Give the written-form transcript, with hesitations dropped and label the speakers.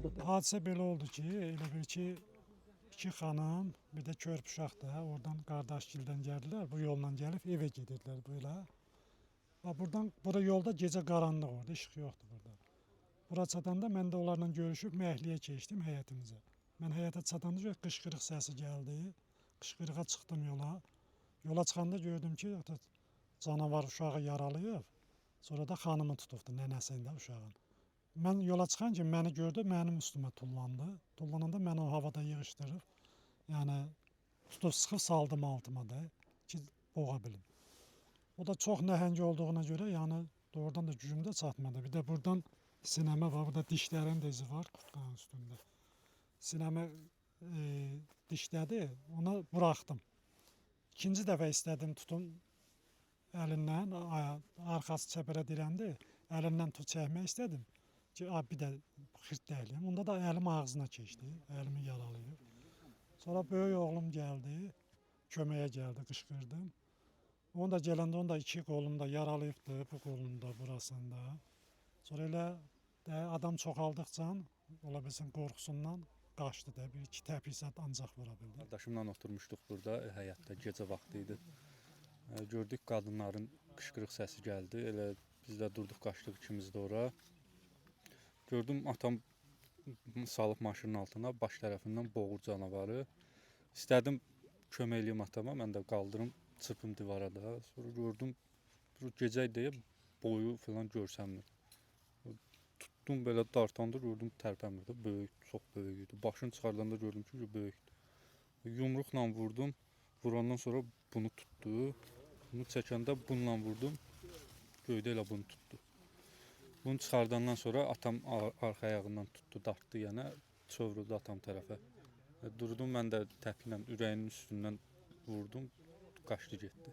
Speaker 1: Hadisə belə oldu ki, elə bil ki, iki xanım, bir də körpü uşaq da oradan qardaşgildən gəldilər. Bu yolla gəlib evə gedirdilər belə. Və bura yolda gecə qaranlıq orada, işıq yoxdur burada. Bura çatanda mən də onlarla görüşüb məhəlləyə keçdim həyətimizə. Mən həyətə çatanda qışqırıq səsi gəldi. Qışqırığa çıxdım yola. Yola çıxanda gördüm ki, canavar uşağı yaralayıb. Sonra da xanımı tutubdu, nənəsində uşağın. Mən yola çıxan ki, məni gördü, mənim üstümə tullandı. Tullananda mən o havada yığışdırıb, yəni tutub sıxıb saldım altıma da ki, boğa bilim. O da çox nəhəng olduğuna görə, yəni doğrudan da gücüm də çatmadı. Bir də buradan sinəmə var, burada dişlərin də izi var kurtkanın üstündə. Sinəmə dişlədi, ona buraxdım. İkinci dəfə istədim tutum əlindən, arxası çəpərə dirəndi, əlindən tut çəkmək istədim ki, bir də xirtləyim. Onda da əlim ağzına keçdi, əlimi yaralayıb. Sonra böyük oğlum gəldi, köməyə gəldi, qışqırdım. Onu da gələndə, onu da iki qolunda yaralayıbdı, bu qolunda, burasında. Sonra elə adam çoxaldıqca, ola bilsin qorxusundan qaçdı da, bir iki təpik ancaq vura bildi.
Speaker 2: Qardaşımla oturmuşduq burada, həyətdə, gecə vaxtı idi. Gördük qadınların qışqırıq səsi gəldi. Elə biz də durduq, qaçdıq ikimiz də ora. Gördüm atam salıb maşının altına, baş tərəfindən boğur canavarı. İstədim kömək eləyim atama, mən də qaldırım, çırpım divara da. Sonra gördüm gecə deyə boyu falan görsənmir. Tutdum belə dartanda gördüm tərpənmirdi. Böyük, çox böyük idi. Başını çıxardanda gördüm ki, böyükdür. Yumruqla vurdum. Vurandan sonra bunu tutdu. Bunu çəkəndə bununla vurdum. Göydə elə bunu tutdu. Bunu çıxardandan sonra atam arxa ayağından tutdu, dartdı yenə. Çövürdü atam tərəfə. Durdum, mən də təpiklə ürəyinin üstündən vurdum. Qaçdı getdi.